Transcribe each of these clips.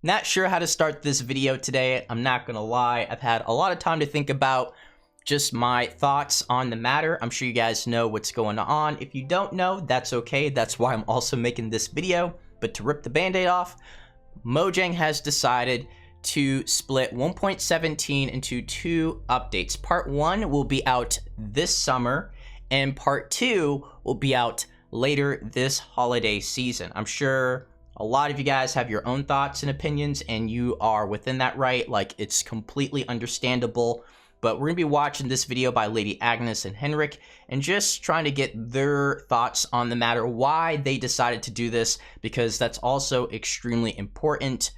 Not sure how to start this video today, I'm not gonna lie. I've had a lot of time to think about just my thoughts on the matter. I'm sure you guys know what's going on. If you don't know, that's okay. That's why I'm also making this video. But to rip the band-aid off, Mojang has decided to split 1.17 into two updates. Part 1 will be out this summer, and Part 2 will be out later this holiday season. I'm sure a lot of you guys have your own thoughts and opinions, and you are within that right. Like, it's completely understandable. But we're gonna be watching this video by Lady Agnes and Henrik and just trying to get their thoughts on the matter, why they decided to do this, because that's also extremely important.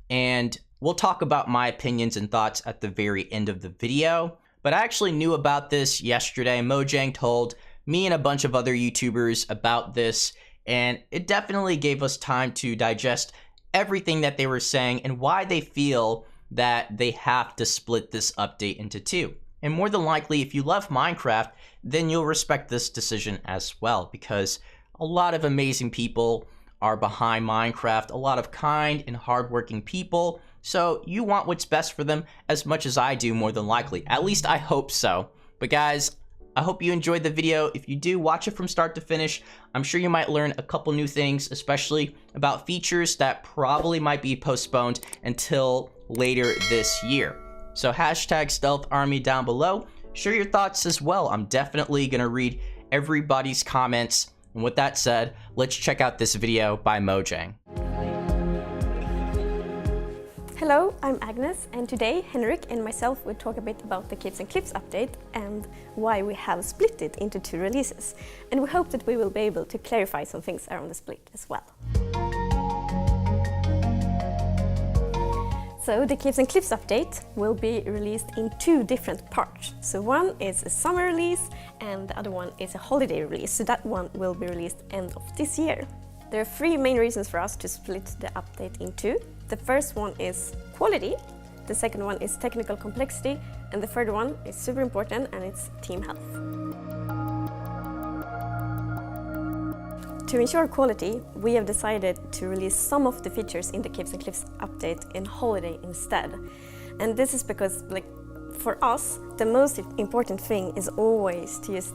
And we'll talk about my opinions and thoughts at the very end of the video. But I actually knew about this yesterday. Mojang told me and a bunch of other YouTubers about this, and it definitely gave us time to digest everything that they were saying and why they feel that they have to split this update into two. And more than likely, if you love Minecraft, then you'll respect this decision as well, because a lot of amazing people are behind Minecraft, a lot of kind and hardworking people, so you want what's best for them as much as I do, more than likely. At least I hope so. But guys, I hope you enjoyed the video. If you do, watch it from start to finish. I'm sure you might learn a couple new things, especially about features that probably might be postponed until later this year. So hashtag Stealth Army down below. Share your thoughts as well. I'm definitely gonna read everybody's comments. And with that said, let's check out this video by Mojang. Hello, I'm Agnes, and today Henrik and myself will talk a bit about the Caves and Cliffs update and why we have split it into two releases. And we hope that we will be able to clarify some things around the split as well. So the Caves and Cliffs update will be released in two different parts. So one is a summer release and the other one is a holiday release. So that one will be released end of this year. There are three main reasons for us to split the update in two. The first one is quality, the second one is technical complexity, and the third one is super important, and it's team health. To ensure quality, we have decided to release some of the features in the Caves and Cliffs update in holiday instead. And this is because, for us, the most important thing is always to just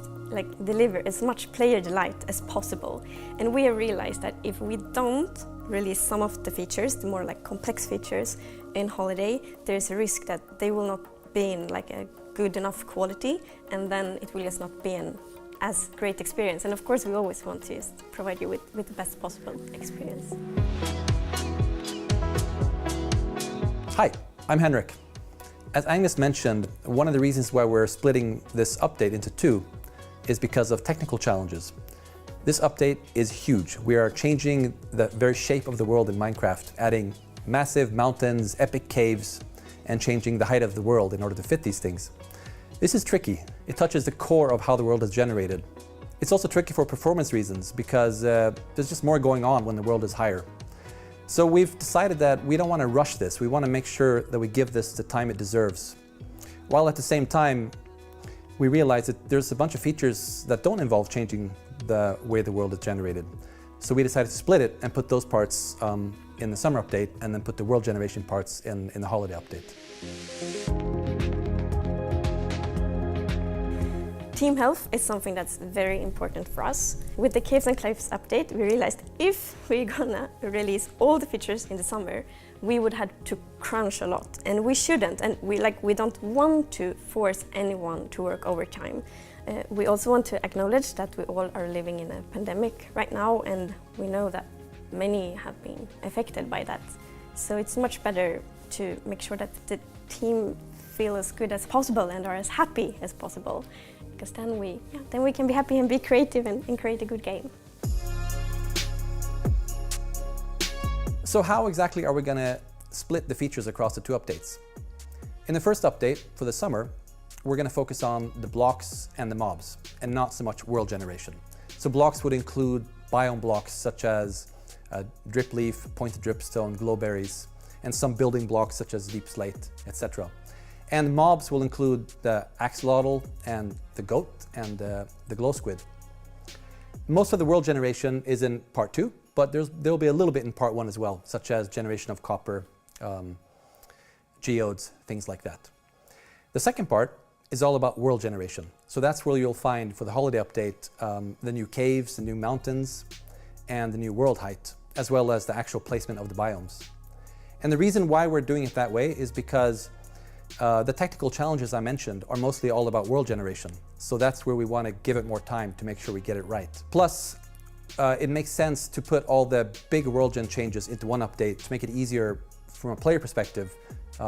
deliver as much player delight as possible. And we have realized that if we don't release some of the features, the more complex features in holiday, there's a risk that they will not be in a good enough quality, and then it will just not be an as great experience. And of course we always want to just provide you with the best possible experience. Hi, I'm Henrik. As Agnes mentioned, one of the reasons why we're splitting this update into two is because of technical challenges. This update is huge. We are changing the very shape of the world in Minecraft, adding massive mountains, epic caves, and changing the height of the world in order to fit these things. This is tricky. It touches the core of how the world is generated. It's also tricky for performance reasons because there's just more going on when the world is higher. So we've decided that we don't want to rush this. We want to make sure that we give this the time it deserves, while at the same time we realize that there's a bunch of features that don't involve changing the way the world is generated. So we decided to split it and put those parts in the summer update, and then put the world generation parts in the holiday update. Team health is something that's very important for us. With the Caves and Cliffs update, we realized if we're gonna release all the features in the summer, we would have to crunch a lot, and we shouldn't. And we don't want to force anyone to work overtime. We also want to acknowledge that we all are living in a pandemic right now, and we know that many have been affected by that. So it's much better to make sure that the team feel as good as possible and are as happy as possible, because then we can be happy and be creative and create a good game. So how exactly are we going to split the features across the two updates? In the first update for the summer, we're going to focus on the blocks and the mobs, and not so much world generation. So blocks would include biome blocks such as drip leaf, pointed dripstone, glowberries, and some building blocks such as deep slate, etc. And mobs will include the axolotl and the goat and the glow squid. Most of the world generation is in part 2, but there'll be a little bit in part 1 as well, such as generation of copper geodes, things like that. The second part is all about world generation. So that's where you'll find, for the holiday update, the new caves, the new mountains, and the new world height, as well as the actual placement of the biomes. And the reason why we're doing it that way is because the technical challenges I mentioned are mostly all about world generation. So that's where we want to give it more time to make sure we get it right. Plus, it makes sense to put all the big world gen changes into one update to make it easier from a player perspective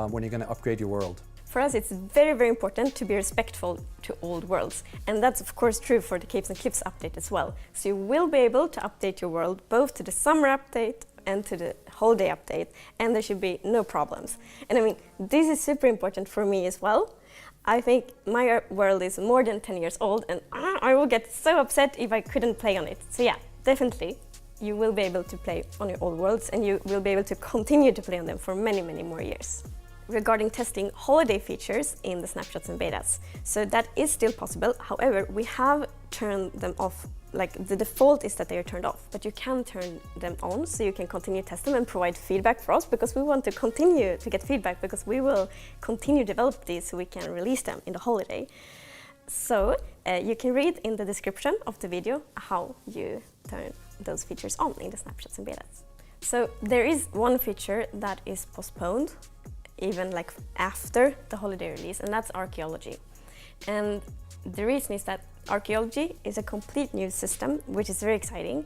when you're going to upgrade your world. For us, it's very, very important to be respectful to old worlds. And that's of course true for the Caves and Cliffs update as well. So you will be able to update your world both to the summer update and to the holiday update, and there should be no problems. And I mean, this is super important for me as well. I think my world is more than 10 years old, and I will get so upset if I couldn't play on it. So yeah, definitely, you will be able to play on your old worlds, and you will be able to continue to play on them for many, many more years. Regarding testing holiday features in the snapshots and betas. So that is still possible. However, we have turned them off. Like the default is that they are turned off, but you can turn them on so you can continue to test them and provide feedback for us, because we want to continue to get feedback, because we will continue to develop these so we can release them in the holiday. So you can read in the description of the video how you turn those features on in the snapshots and betas. So there is one feature that is postponed even like after the holiday release, and that's Archaeology. And the reason is that Archaeology is a complete new system, which is very exciting,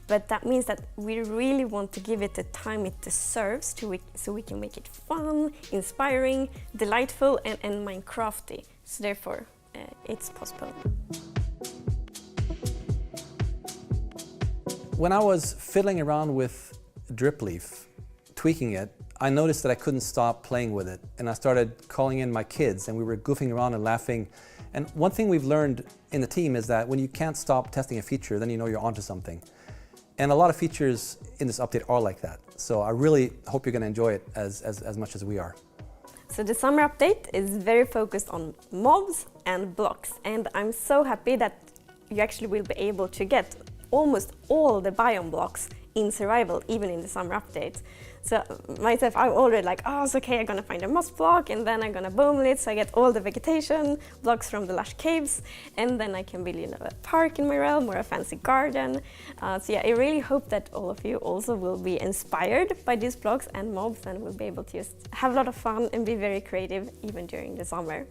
but that means that we really want to give it the time it deserves so we can make it fun, inspiring, delightful, and Minecrafty. So therefore, it's postponed. When I was fiddling around with Dripleaf, tweaking it, I noticed that I couldn't stop playing with it, and I started calling in my kids, and we were goofing around and laughing. And one thing we've learned in the team is that when you can't stop testing a feature, then you know you're onto something. And a lot of features in this update are like that. So I really hope you're going to enjoy it as much as we are. So the summer update is very focused on mobs and blocks, and I'm so happy that you actually will be able to get almost all the biome blocks in survival, even in the summer update. So myself, I'm already like, oh, it's okay, I'm gonna find a moss block, and then I'm gonna boom it, so I get all the vegetation blocks from the lush caves, and then I can build, a park in my realm or a fancy garden. So yeah, I really hope that all of you also will be inspired by these blocks and mobs, and will be able to just have a lot of fun and be very creative even during the summer.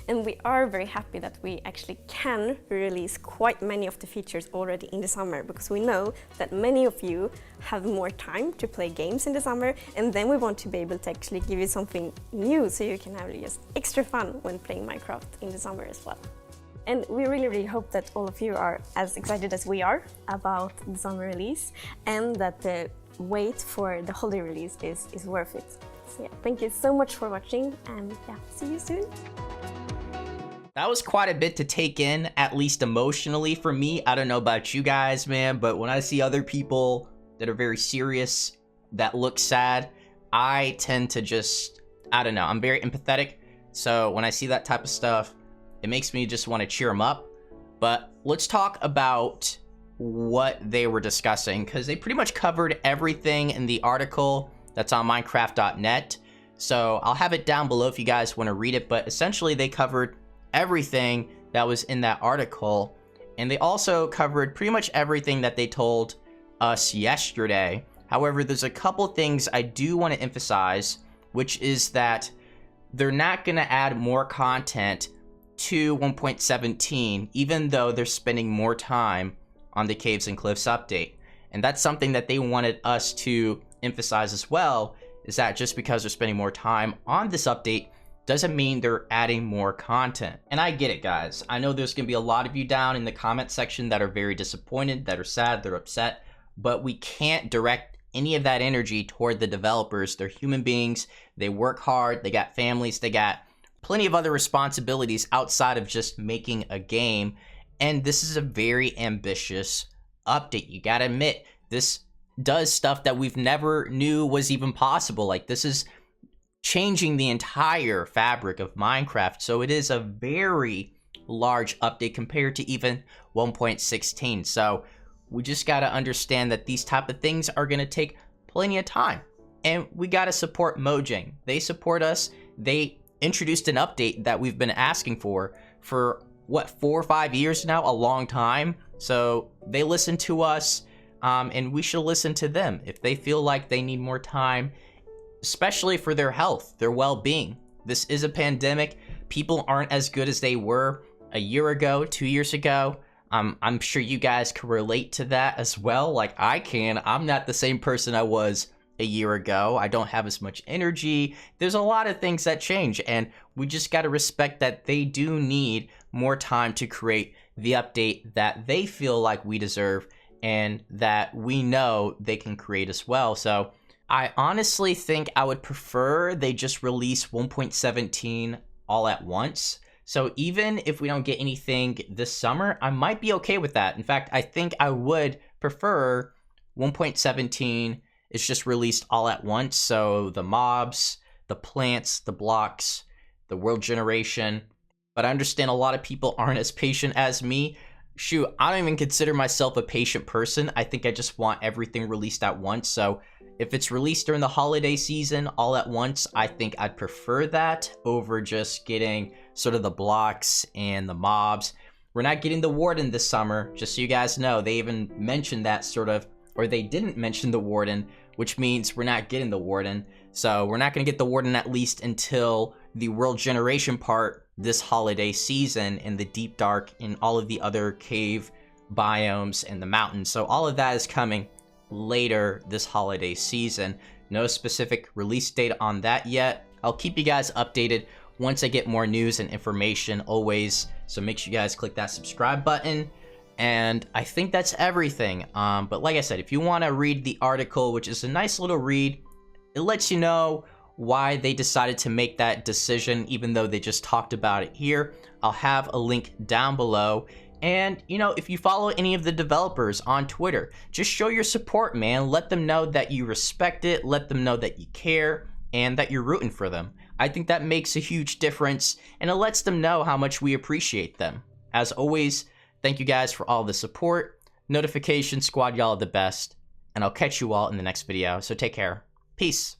And we are very happy that we actually can release quite many of the features already in the summer, because we know that many of you have more time to play games in the summer, and then we want to be able to actually give you something new so you can have just extra fun when playing Minecraft in the summer as well. And we really, really hope that all of you are as excited as we are about the summer release, and that the wait for the holiday release is worth it. So yeah, thank you so much for watching, and yeah, see you soon. That was quite a bit to take in, at least emotionally for me. I don't know about you guys, man, but when I see other people that are very serious, that look sad, I tend to just, I don't know, I'm very empathetic. So when I see that type of stuff, it makes me just want to cheer them up. But let's talk about what they were discussing, because they pretty much covered everything in the article that's on Minecraft.net. So I'll have it down below if you guys want to read it, but essentially they covered everything that was in that article, and they also covered pretty much everything that they told us yesterday. However, there's a couple things I do want to emphasize, which is that they're not going to add more content to 1.17, even though they're spending more time on the Caves and Cliffs update. And that's something that they wanted us to emphasize as well, is that just because they're spending more time on this update doesn't mean they're adding more content. And I get it, guys. I know there's gonna be a lot of you down in the comment section that are very disappointed, that are sad, they're upset, but we can't direct any of that energy toward the developers. They're human beings, they work hard, they got families, they got plenty of other responsibilities outside of just making a game. And this is a very ambitious update. You gotta admit, this does stuff that we've never knew was even possible. Like, this is changing the entire fabric of Minecraft. So it is a very large update compared to even 1.16. So we just got to understand that these type of things are going to take plenty of time. And we gotta support Mojang. They support us. They introduced an update that we've been asking for what, 4 or 5 years now, a long time. So they listen to us, and we should listen to them if they feel like they need more time, especially for their health, their well-being. This is a pandemic. People aren't as good as they were a year ago, 2 years ago. I'm sure you guys can relate to that as well. Like I can. I'm not the same person I was a year ago. I don't have as much energy. There's a lot of things that change, and we just got to respect that they do need more time to create the update that they feel like we deserve and that we know they can create as well. So I honestly think I would prefer they just release 1.17 all at once. So even if we don't get anything this summer, I might be okay with that. In fact, I think I would prefer 1.17 is just released all at once. So the mobs, the plants, the blocks, the world generation. But I understand a lot of people aren't as patient as me. Shoot, I don't even consider myself a patient person. I think I just want everything released at once. So if it's released during the holiday season all at once, I think I'd prefer that over just getting sort of the blocks and the mobs. We're not getting the warden this summer, just so you guys know. They even mentioned that sort of, or they didn't mention the warden, which means we're not getting the warden. So we're not going to get the warden at least until the world generation part this holiday season in the deep dark and all of the other cave biomes and the mountains. So all of that is coming later this holiday season. No specific release date on that yet. I'll keep you guys updated once I get more news and information always. So make sure you guys click that subscribe button. And I think that's everything. But like I said, if you want to read the article, which is a nice little read, it lets you know why they decided to make that decision, even though they just talked about it here. I'll have a link down below. And, you know, if you follow any of the developers on Twitter, just show your support, man. Let them know that you respect it. Let them know that you care and that you're rooting for them. I think that makes a huge difference, and it lets them know how much we appreciate them. As always, thank you guys for all the support. Notification Squad, y'all are the best. And I'll catch you all in the next video. So take care. Peace.